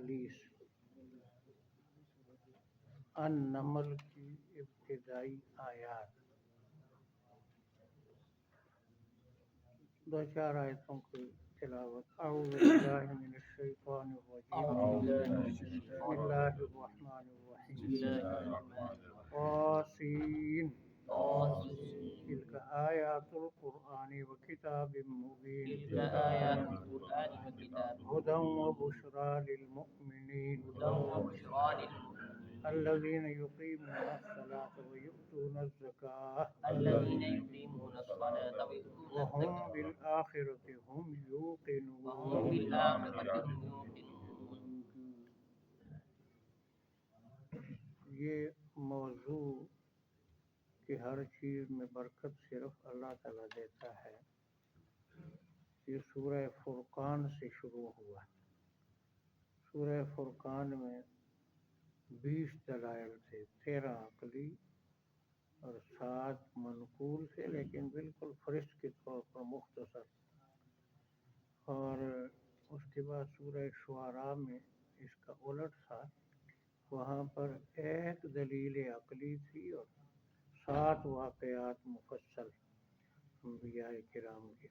41 النمل کی ابتدائی آیات، دو چار آیتوں کی تلاوت۔ اعوذ باللہ من الشیطان الرجیم، بسم اللہ الرحمن الرحیم، طاسین تلک آیات القرآن وکتاب مبین، ہدی وبشری للمؤمنین، الذین یقیمون الصلاة ویؤتون الزکاة وهم بالآخرة هم یوقنون۔ یہ موضوع کہ ہر چیز میں برکت صرف اللہ تعالیٰ دیتا ہے، یہ سورہ فرقان سے شروع ہوا۔ سورہ فرقان میں 20 دلائل تھے، 13 عقلی اور 7 منقول تھے، لیکن بالکل فرشت کے طور پر مختصر۔ اور اس کے بعد سورہ شعراء میں اس کا الٹ تھا، وہاں پر 1 دلیل عقلی تھی اور 7 واقعات مفصل انبیاء کرام کے،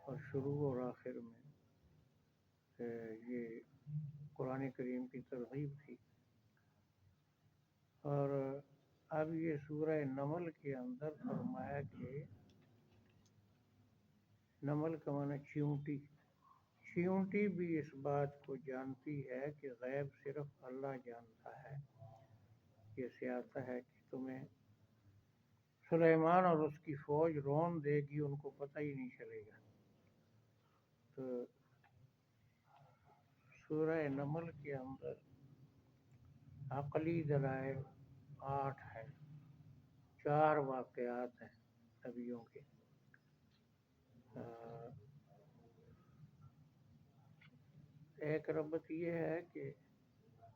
اور شروع اور آخر میں یہ قرآن کریم کی ترغیب تھی۔ اور اب یہ سورہ نمل کے اندر فرمایا کہ نمل کا معنی چیونٹی، چیونٹی بھی اس بات کو جانتی ہے کہ غیب صرف اللہ جانتا ہے۔ جیسے آتا ہے کہ تمہیں سلیمان اور اس کی فوج رون دے گی، ان کو پتہ ہی نہیں چلے گا۔ تو سورہ نمل کے اندر عقلی دلائل 8 ہیں، 4 واقعات ہیں نبیوں کے۔ ایک ربط یہ ہے کہ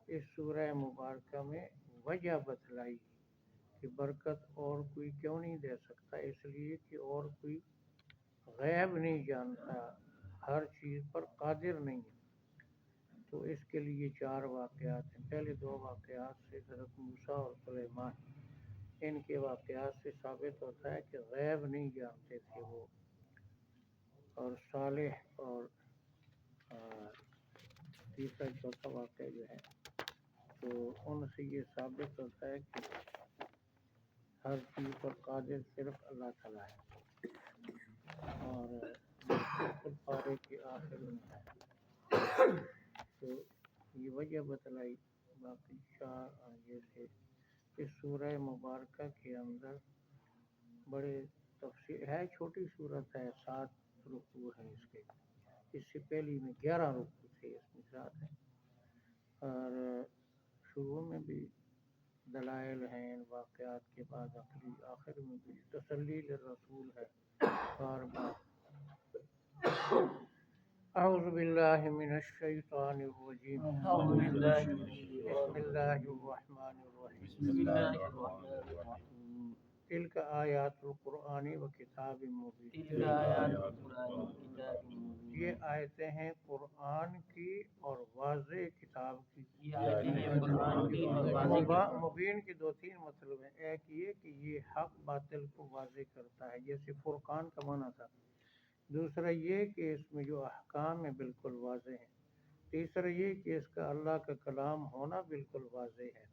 اس سورہ مبارکہ میں وجہ بتلائی کہ برکت اور کوئی کیوں نہیں دے سکتا، اس لیے کہ اور کوئی غیب نہیں جانتا، ہر چیز پر قادر نہیں ہے۔ تو اس کے لیے 4 واقعات ہیں۔ پہلے 2 واقعات سے حضرت موسیٰ اور سلیمان، ان کے واقعات سے ثابت ہوتا ہے کہ غیب نہیں جانتے تھے وہ، اور صالح اور تیسرا چوتھا واقعہ جو ہے، تو ان سے یہ ثابت ہوتا ہے کہ ہر چیز پر قادر صرف اللہ تعالیٰ ہے۔ اور پارے کے آخر میں ہے، تو یہ وجہ بتلائی۔ باقی 4 یہ تھے۔ اس سورہ مبارکہ کے اندر بڑے تفصیل ہے، چھوٹی صورت ہے، 7 رکوع ہیں اس کے۔ اس سے پہلی میں 11 رکوع تھے، اس میں 7 ہیں۔ اور شروع میں بھی دلائل ہیں ان واقعات کے بعد عقلی، آخر میں بھی تسلی للرسول ہے بار بار۔ اعوذ باللہ من الشیطان الرجیم، بسم اللہ الرحمن الرحیم، تلک آیات القرآن و کتاب مبین، یہ آیتیں ہیں قرآن کی اور واضح کتاب کی۔ مبین کے 2-3 مطلب ہیں، ایک یہ کہ یہ حق باطل کو واضح کرتا ہے، جیسے فرقان کا معنی تھا۔ دوسرا یہ کہ اس میں جو احکام ہیں بالکل واضح ہیں۔ تیسرا یہ کہ اس کا اللہ کا کلام ہونا بالکل واضح ہے،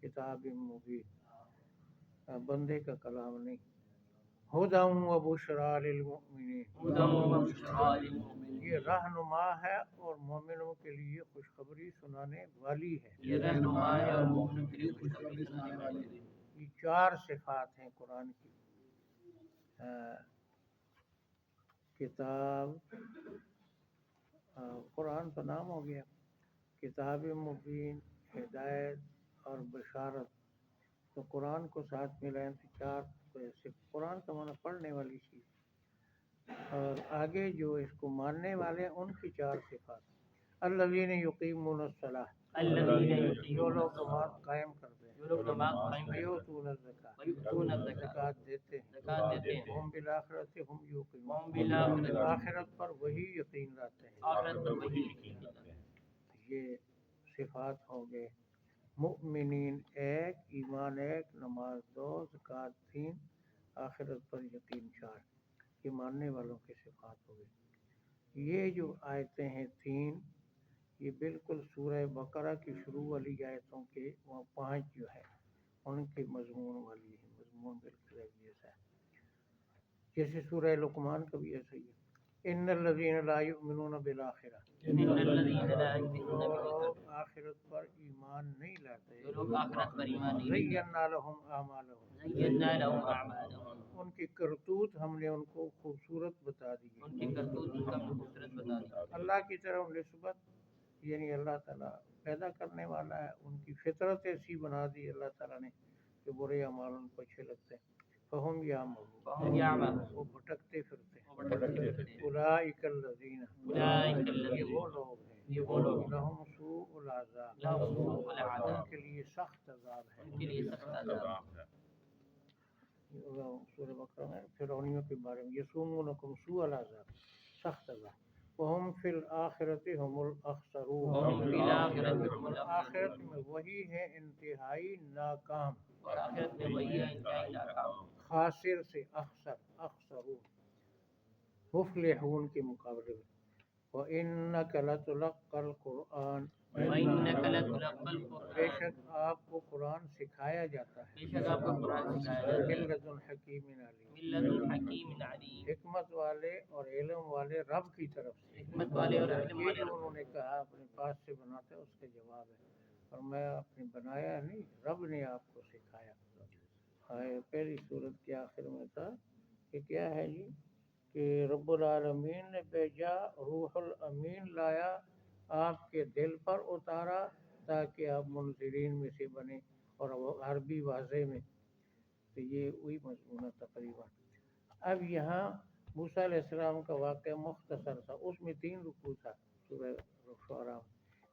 کتاب مبین، بندے کا کلام نہیں۔ ہدی و بشری للمؤمنین، یہ رہنما ہے اور مومنوں کے لیے خوشخبری سنانے والی ہے۔ یہ 4 صفات ہیں قرآن کی۔ کتاب، قرآن تو نام ہو گیا، کتاب مبین، ہدایت اور بشارت، تو قرآن کو ساتھ ملائیں تو 4 قرآن کا معنی پڑھنے والی چیز۔ اور آگے جو اس کو ماننے والے ہیں ان کی 4 صفات، الذین یقیمون الصلاۃ، جو لوگ نماز قائم کرتے ہیں، ویؤتون الزکاۃ، زکوٰۃ دیتے ہیں، ہم بالآخرۃ ہم یوقنون، آخرت پر وہی یقین رکھتے ہیں۔ کے صفات ہوں گے، مؤمنین ایک، ایمان ایک، نماز دو، زکوٰۃ تین، آخرت پر یقین چار، یہ ماننے والوں کی صفات ہوگی۔ یہ جو آیتیں ہیں تین، یہ بالکل سورہ بقرہ کی شروع والی آیتوں کے وہ 5 جو ہے ان کے مضمون والی ہے، مضمون بالکل ایک جیسا ہے، جیسے سورہ لقمان کا بھی ایسا ہی ہے، ان الذین لا یؤمنون بالآخرہ، ان الذین لا یؤمنون جو بالآخرہ، لوگ آخرت پر ایمان نہیں لاتے، جو لوگ آخرت پر ایمان نہیں لاتے، زینا لہم اعمالہم، زینا لہم اعمالہم، ان کی کرتوت ہم نے ان کو خوبصورت بتا دی ہے، ان کی کرتوت ان کا خوبصورت بتا دی، اللہ کی طرف نسبت، یعنی اللہ تعالیٰ پیدا کرنے والا ہے، ان کی فطرت ایسی بنا دی اللہ تعالیٰ نے کہ برے اعمال ان کو اچھے لگتے ہیں، فہم یعمہون، فہم یعمہون، وہ بھٹکتے پھرتے ہیں، وہ بھٹکتے پھرتے ہیں، اولئک الذین، اولئک یہ الذین، وہ لوگ ہیں، یہ وہ لوگ ہیں، لہم سوء العذاب، لہم سوء ان العذاب، کے لیے سخت عذاب ہے، ان کے لیے سخت عذاب ہے، سورہ بقرہ میں فرعونیوں کے بارے میں، یسومونکم سوء العذاب، سخت عذاب، وہم فی الآخرۃ هم الاخسرون، وہم فی الآخرۃ هم اور آخرت الاخسرون، میں وہی ہے انتہائی ناکام، اور آخرت میں وہی ہے انتہائی ناکام، خاسر سے اخسر، اخسرون، مفلحون کے مقابلے میں، وَإِنَّكَ لَتُلَقَّى الْقُرْآنَ، وَإِنَّكَ لَتُلَقَّى بے الْقُرْآنَ، شک آپ کو قرآن سکھایا جاتا ہے، بے شک آپ کو قرآن سکھایا جاتا من ہے، لدن حکیم علیم، من لدن حکیم علیم، حکمت والے اور علم والے رب کی طرف سے، حکمت والے اور علم یہ والے جو رب، انہوں نے کہا اپنے پاس سے بناتا ہے اس کا جواب ہے، اور میں اپنے بنایا نہیں، رب نے آپ کو سکھایا۔ پہلی سورت کے آخر میں تھا کہ کیا ہے جی، کہ رب العالمین نے بھیجا، روح الامین لایا، آپ کے دل پر اتارا تاکہ آپ منذرین میں سے بنے، اور وہ عربی واضح میں، تو یہ وہی مضمون ہے تقریباً۔ اب یہاں موسیٰ علیہ السلام کا واقعہ مختصر تھا، اس میں 3 رکوع تھا سورہ شعراء،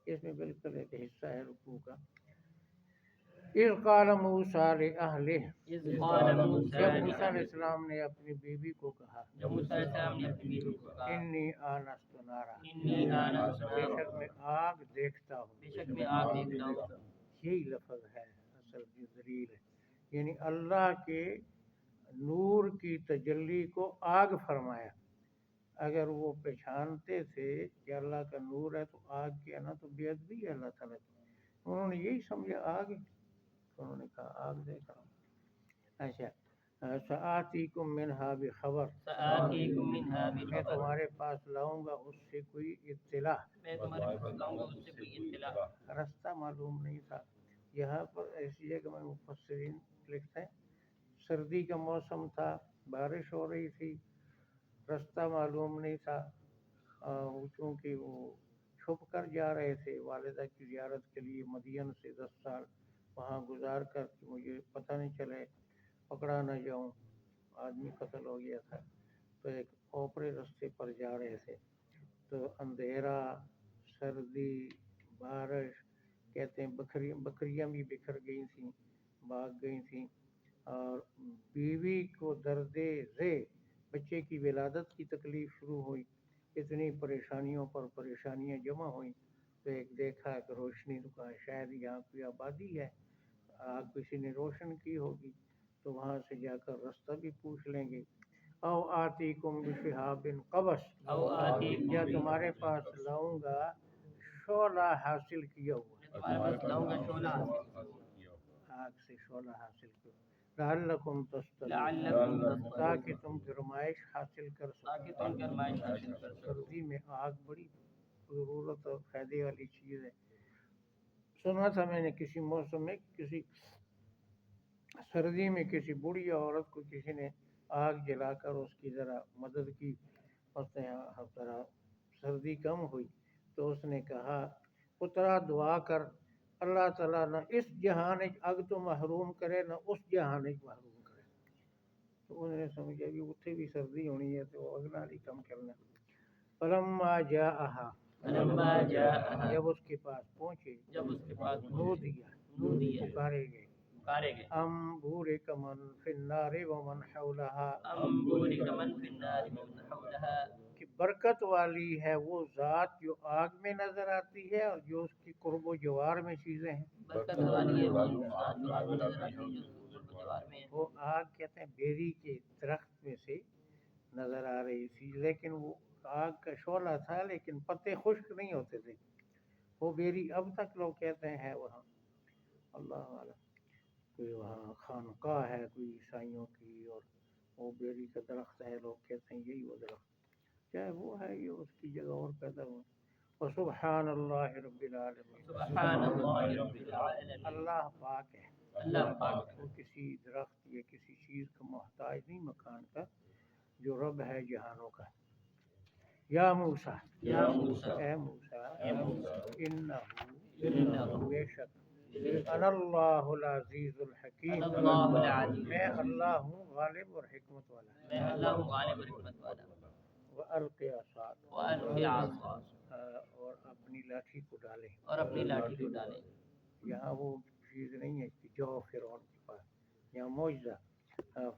اس میں بالکل ایک حصہ ہے رکوع کا، اذ قال موسیٰ لأہلہ، اذ قال موسیٰ جب موسیٰ علیہ السلام نے اپنی بیوی کو کہا، جب موسیٰ علیہ السلام نے اپنی بیوی کو کہا، انی آنست نارا، انی آنست بے نارا، شک میں آگ دیکھتا ہوں، بے شک میں آگ دیکھتا ہوں، یہی لفظ ہے اصل کی دلیل ہے، یعنی اللہ کے نور کی تجلی کو آگ فرمایا، اگر وہ پہچانتے تھے کہ اللہ کا نور ہے تو آگ کے نا تو بے ادبی ہے اللہ تعالیٰ کی، انہوں نے یہی سمجھا آگ ہے، انہوں نے کہا آگ دیکھ رہا ہوں۔ اچھا، سآتیکم منہا بخبر، سآتیکم منہا میں بخبر، تمہارے پاس لاؤں گا اس سے کوئی اطلاع، میں تمہارے پاس لاؤں گا اس سے کوئی اطلاع، رستہ معلوم نہیں تھا، یہاں پر ایسی جگہ میں مفسرین لکھتے ہیں سردی کا موسم تھا، بارش ہو رہی تھی، رستہ معلوم نہیں تھا، چونکہ وہ چھپ کر جا رہے تھے والدہ کی زیارت کے لیے مدین سے 10 سال وہاں گزار کر کہ مجھے پتہ نہیں چلے، پکڑا نہ جاؤں، آدمی قتل ہو گیا تھا، تو ایک اوپرے رستے پر جا رہے تھے، تو اندھیرا، سردی، بارش، کہتے ہیں بکریاں بھی بکھر گئی تھیں، بھاگ گئی تھیں، اور بیوی کو درد ذے بچے کی ولادت کی تکلیف شروع ہوئی، اتنی پریشانیوں پر پریشانیاں جمع ہوئیں، تو ایک دیکھا کہ روشنی، تو کہا شاید یہاں کوئی آبادی ہے، آگ کسی نے روشن کی ہوگی، تو وہاں سے جا کر رستہ بھی پوچھ لیں گے، او آتیکم بشہاب قبس، او آتیکم یا تمہارے پاس لاؤں گا شعلہ حاصل کیا ہوا، میں تمہارے پاس لاؤں گا شعلہ حاصل، آگ سے شعلہ حاصل کیا، لعلکم تصطلون، لعلکم تصطلون، تاکہ تم گرمائش حاصل کر تاکہ سکو، تم گرمائش حاصل کر سکو، سردی میں آگ بڑی ضرورت اور فائدے والی چیز ہے۔ سنا تھا میں نے کسی موسم میں، کسی سردی میں کسی بوڑھی عورت کو کسی نے آگ جلا کر اس کی ذرا مدد کی، اس نے ذرا سردی کم ہوئی، تو اس نے کہا پترا دعا کر اللہ تعالیٰ نہ اس جہان اگ تو محروم کرے نہ اس جہان محروم کرے، تو انہوں نے سمجھا کہ اتنے بھی سردی ہونی ہے تو اگ نال ہی کم کرنا۔ فلما جاءہا، فلما جاءہا، جب اس کے پاس پہنچے، جب اس کے پاس نودیا، نودیا، پکارے گئے، پکارے گئے، ام بورک من فی النار ومن حولہا، ام بورک من فی النار ومن حولہا، کہ برکت والی ہے وہ ذات جو آگ میں نظر آتی ہے اور جو اس کی قرب و جوار میں چیزیں ہیں. برکت والی ہے وہ ذات جو آگ میں نظر آتی ہے جو قرب و جوار میں ہے. وہ آگ کہتے ہیں بیری کے درخت میں سے نظر آ رہی تھی، لیکن وہ آگ کا شعلہ تھا لیکن پتے خشک نہیں ہوتے تھے. وہ بیری اب تک لوگ کہتے ہیں وہاں، اللہ عالم، کوئی وہاں خانقاہ ہے کوئی عیسائیوں کی، اور وہ بیری کا درخت ہے، لوگ کہتے ہیں یہی وہ درخت، چاہے وہ ہے یہ اس کی جگہ اور پیدا ہوا. وسبحان اللہ رب العالمین، سبحان اللہ رب العالمین. اللہ پاک ہے، اللہ پاک ہے. وہ کسی درخت یا کسی چیز کا محتاج نہیں، مکان کا، جو رب ہے جہانوں کا. یا موسیٰ، یا موسیٰ، اے موسیٰ، اے موسیٰ، انہو بے شک، انا اللہ العزیز الحکیم، اللہ العزیز، میں اللہ ہوں غالب اور حکمت والا. میں اللہ ہوں غالب اور حکمت والا. وَأَلْقِ عَصَاكَ، وَأَلْقِ عَصَاكَ، اور اپنی لاٹھی کو ڈالے. اور اپنی لاٹھی کو ڈالے. یہاں وہ چیز نہیں ہے کہ جاؤ فرعون کے پاس، یہاں معجزہ.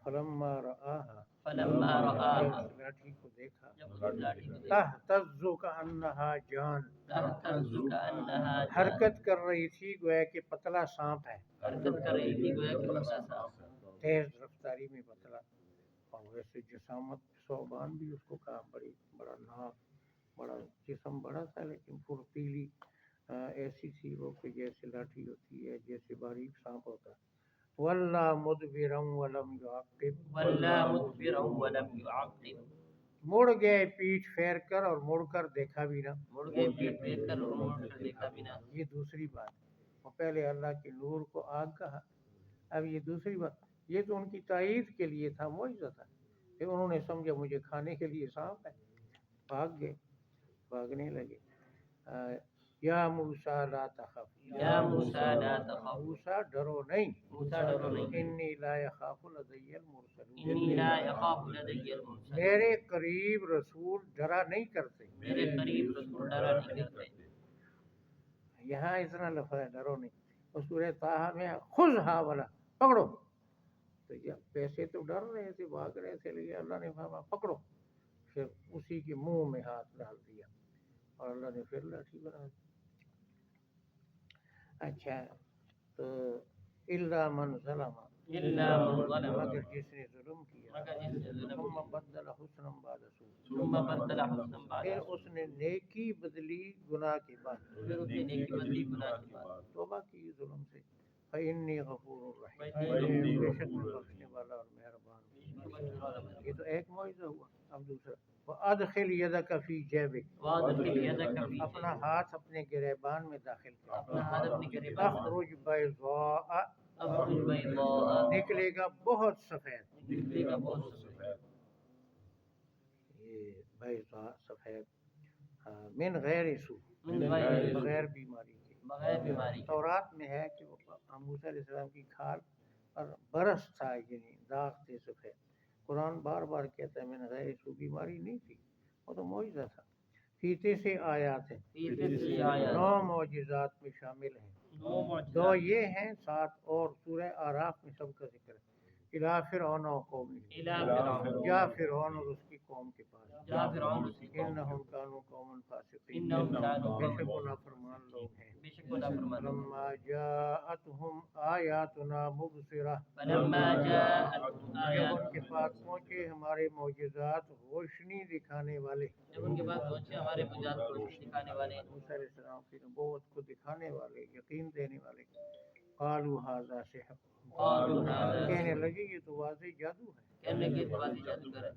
فلما رآها، فلما رآها، جب لاٹھی کو دیکھا، جب اس لاٹھی کو دیکھا، تہتز کأنها جان، تہتز کأنها جان، حرکت کر رہی تھی گویا کہ پتلا سانپ ہے. حرکت کر رہی تھی گویا کہ پتلا سانپ. تیز رفتاری میں پتلا، اور ویسے جسامت صوبان بھی اس کو کہا، بڑا ناک، بڑا جسم بڑا تھا لیکن پھرتیلی ایسی تھی وہ کہ جیسے لاٹھی ہوتی ہے، جیسے باریک سانپ ہوتا ہے. وَلَّا مُدْبِرًا وَلَمْ يُعَقِّبْ، وَلَّا مُدْبِرًا وَلَمْ يُعَقِّبْ، مڑ گئے پیٹھ پھیر کر اور مڑ کر دیکھا بھی نہ. مڑ گئے پیٹ پھیر کر اور مڑ کر دیکھا بھی نہ. یہ دوسری بات. وہ پہلے اللہ کے نور کو آگ کہا، اب یہ دوسری بات. یہ تو ان کی تائید کے لیے تھا، معجزہ تھا، پھر انہوں نے سمجھا مجھے کھانے کے لیے سانپ ہے، بھاگ گئے، بھاگنے لگے. یا موسیٰ لا تخف، یا موسیٰ لا تخف، موسیٰ ڈرو نہیں، موسیٰ ڈرو نہیں، انی لا یخاف لدی المرسلون، انی لا یخاف لدی المرسلون، میرے قریب رسول ڈرا نہیں کرتے. میرے قریب رسول ڈرا نہیں کرتے. یہاں اتنا لفظ ہے ڈرو نہیں. اور سورہ طٰہٰ میں خذھا والا پکڑو، تو یہ پیسے تو ڈر رہے تھے، بھاگ رہے تھے، لیکن اللہ نے فرمایا پکڑو. پھر اسی کے منہ میں ہاتھ ڈال دیا اور اللہ نے پھر لاٹھی بنا دی. اچھا، تو الا من ظلم، الا من ظلم، مگر جس نے ظلم کیا، مگر جس نے ظلم ثم کیا، بدل حسنا بعد سوء، ثم بدل حسنا بعد پھر سوء، اس نے نیکی بدلی گناہ کے بعد، پھر اس نے نیکی بدلی گناہ کے بعد، توبہ کی ظلم سے. فإنی غفور رحیم، فإنی بے شک میں بخشنے والا اور مہربان ہوں. یہ تو ایک معجزہ ہوا. اب دوسرا، وَأَدْخِلْ يَدَكَ فِي جَيْبِكَ، وَأَدْخِلْ يَدَكَ فِي اپنا جَيْبِكَ، ہاتھ اپنے گریبان میں داخل کر، اپنا ہاتھ اپنی گریبان میں، تخرج بیضاء، تخرج بیضاء، نکلے گا بہت سفید. نکلے گا بہت سفید. یہ بیضاء سفید، من غیر سوء، من غیر بغیر بیماری کے. بغیر بیماری کے. تورات میں ہے کہ وہ موسیٰ علیہ السلام کی کھال پر برس تھا، یعنی داغ تھے سفید. قرآن بار بار کہتا ہے من غیر سوء، بیماری نہیں تھی، وہ تو معجزہ تھا. فی تسع آیات ہیں، فی تسع آیات، 9 معجزات میں شامل ہیں. 9 معجزات، 2 یہ ہیں، 7 اور سورہ آراف میں سب کا ذکر ہے. الی فرعون و قومہ، الی فرعون، جا فرعون اور اس کی قوم کے پاس. جا فرعون اس کی قوم، انہم کانوا قوما فاسقین، انہم کانوا بے قوما شک وہ نافرمان لوگ ہیں. بے شک وہ نافرمان لوگ ہیں. لما جاءتهم آیاتنا مبصرہ، فلما جاءتهم جب ان آیاتنا، کے پاس پہنچے ہمارے معجزات روشنی دکھانے والے، جب ان کے پاس پہنچے ہمارے معجزات کو روشنی دکھانے والے، موسیٰ علیہ السلام کی نبوت کو دکھانے والے، یقین دینے والے، قالوا ھذا سحر، قالوا ھذا کہنے لگے یہ تو واضح جادو ہے، کہنے لگے تو واضح جادوگر ہے.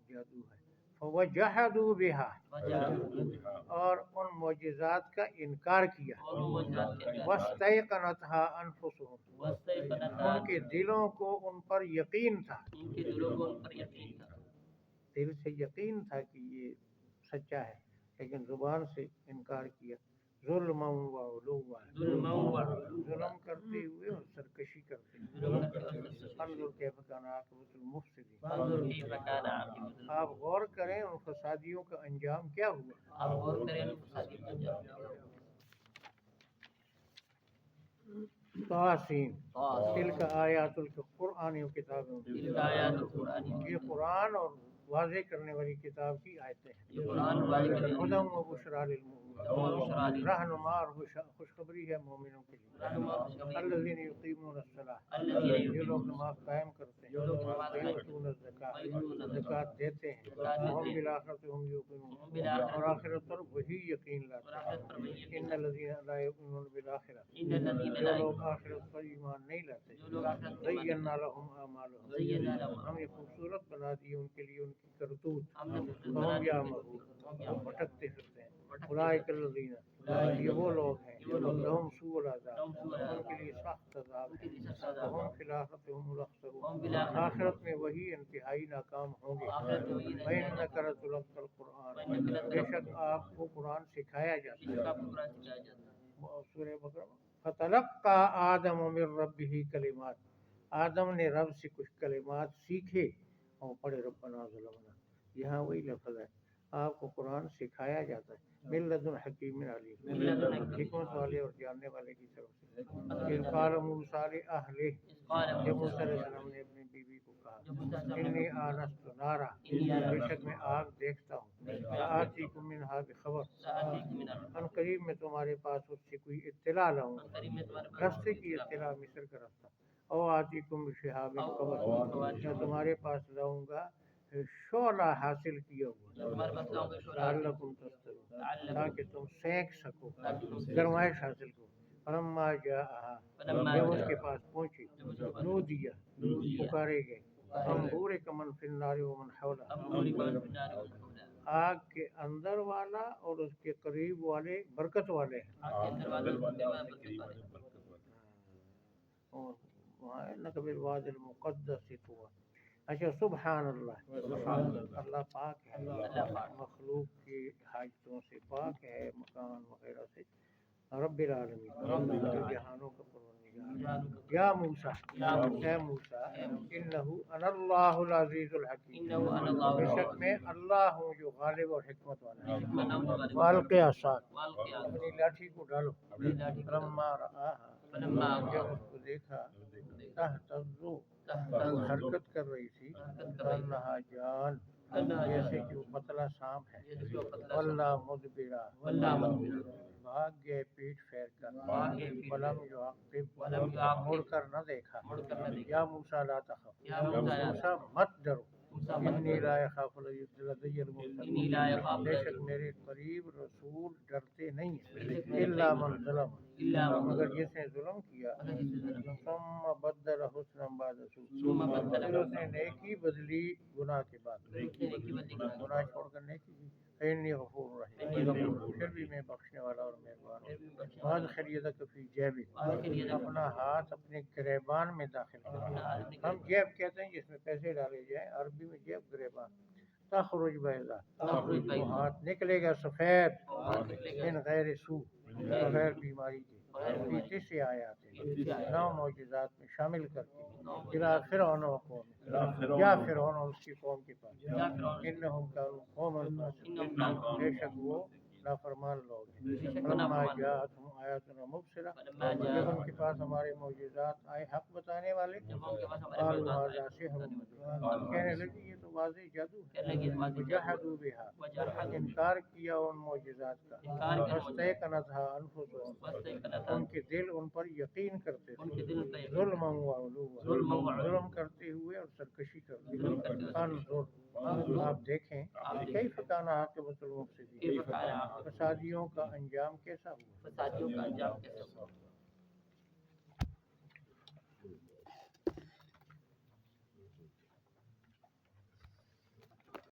جادو ہے. فوجحدوا بها، وجاءوا، اور ان معجزات کا انکار کیا. اور وہ معجزات کے انکار، واستيقنتها انفسهم، واستيقنتها، ان کے دلوں کو ان پر یقین تھا، ان کے دلوں کو ان پر یقین تھا، دل سے یقین تھا کہ یہ سچا ہے، لیکن زبان سے انکار کیا. ظلما وعلوا، ظلما وعلوا، ظلم کرتے ہوئے اور سرکشی کرتے ہوئے. ظلم کرتے ہوئے اور سرکشی. انظر کیف کان عاقبۃ المفسدین، فانظر کیف کان عاقبۃ آپ غور کریں ان فسادیوں کا انجام کیا ہوا. آپ غور کریں ان فسادی کا انجام کیا ہوا. طاسین، طاسین، تلک آیات القرآن و کتاب، تلک آیات القرآن، یہ قرآن اور واضح کرنے والی کتاب کی آیتیں ہیں. یہ قرآن واضح کرنے والی ہدی و بشریٰ للمؤمنین، رہنما اور خوشخبری ہے مومنوں کے لیے. الذین یقیمون الصلاۃ، جو لوگ نماز قائم کرتے ہیں، ویؤتون الزکاۃ، زکوٰۃ دیتے ہیں، وہم بالآخرۃ هم یوقنون، اور آخرت پر وہی یقین لاتے ہیں. ان الذین لا یؤمنون بالآخرۃ، جو لوگ آخرت پر ایمان نہیں لاتے، زینا لهم اعمالهم، ہم یہ خوبصورت بنا دیے ان کے لیے ان کی کرتوت، فہم یعمہون، وہ بھٹکتے پھرتے ہیں. اولئک الذین، یہ وہ لوگ ہیں، لہم سوء العذاب، ان کے لیے سخت عذاب ہے. وہم فی الآخرۃ هم الاخسرون، آخرت میں وہی انتہائی ناکام ہوں گے. وَإِنَّكَ لَتُلَقَّى الْقُرْآنَ، بے شک آپ کو قرآن سکھایا جاتا ہے. سورہ بقرہ. فَتَلَقَّى آدَمُ مِن رَّبِّهِ کلمات، آدم نے رب سے کچھ کلمات سیکھے اور پڑھے ربنا ظلمنا. یہاں وہی لفظ ہے، آپ کو قرآن سکھایا جاتا ہے من لدن حکیم علیم، حکمت والے اور جاننے والے کی طرف سے. اذ قال موسیٰ لأہلہ، جب موسیٰ علیہ السلام نے اپنی بیوی کو کہا، انی آنست نارا، بے شک میں آگ دیکھتا ہوں، آتیکم منہا بخبر، ان قریب میں تمہارے پاس اس سے کوئی اطلاع لاؤں گا، رستے کی اطلاع، مصر کا رستہ. او آتیکم بشہاب قبس، میں تمہارے پاس لاؤں گا شعلہ حاصل کیا ہوا، لعلکم تسترون، تاکہ تم سینک سکو، گرمائش حاصل کرو. فلما جاءہا، جب اس کے پاس پہنچی، نودیا، پکارے گئے، ہم بورک من فی النار ومن حولہ، آگ کے اندر والا اور اس کے قریب والے برکت والے ہیں. اور وہاں انک بالوادی المقدس طویٰ. اچھا، سبحان اللہ، اللہ پاک ہے، مخلوق کی حاجتوں سے پاک ہے، مکان وغیرہ سے. رب العالمین، جہانوں کا پروردگار. یا موسیٰ، اے موسیٰ، انہ انا اللہ العزیز الحکیم، بے شک میں اللہ ہوں جو غالب اور حکمت والا ہے. والق عصاک، اپنی لاٹھی کو ڈالو. فلما رآہا، جب اس کو دیکھا، تہتز، حرکت کر رہی تھی، کأنہا جان، جیسے کہ وہ پتلا سانپ ہے. ولا مدبرا، بھاگ گئے پیٹ پھیر کر. ولم یعقب، مڑ کر نہ دیکھا. یا موسیٰ لا تخف، موسیٰ مت ڈرو. انی لا یخاف لدی المرسلون، بے شک میرے قریب رسول ڈرتے نہیں ہیں. الا من ظلم، مگر جس نے ظلم کیا. ثم بدل حسنا بعد سوء، پھر اس نے نیکی بدلی گناہ کے بعد. گناہ چھوڑ کر نیکی کی. انی غفور رحیم، پھر بھی میں بخشنے والا اور مہربان ہوں. وادخل یدک فی جیبک، اپنا ہاتھ اپنے گریبان میں داخل کر. ہم جیب کہتے ہیں جس میں پیسے ڈالے جائیں، عربی میں جیب گریبان. تخرج بیضاء، وہ ہاتھ نکلے گا سفید، من غیر سوء، بغیر بیماری کے. فی 9 آیات، 9 معجزات میں شامل کرتے ہیں. الی فرعون و قومہ، یا فرعون اور اس کی قوم کے پاس. انہم کانوا قوما فاسقین، بے شک وہ نافرمان لوگ ہیں. فلما جاءتهم آیاتنا مبصرہ، جب ان کے پاس ہمارے معجزات آئے حق بتانے والے، قالوا ھذا سحر مبین، کہنے لگے یہ تو واضح جادو ہے. وجحدوا بها، انکار کیا ان معجزات کا. واستيقنتها انفسهم، ان کے دل ان پر یقین کرتے تھے. ظلما وعلوا، ظلم کرتے ہوئے اور سرکشی کرتے ہوئے. انظر، آپ دیکھیں، کیف کان عاقبۃ المفسدین، فسادیوں کا انجام کیسا ہوا.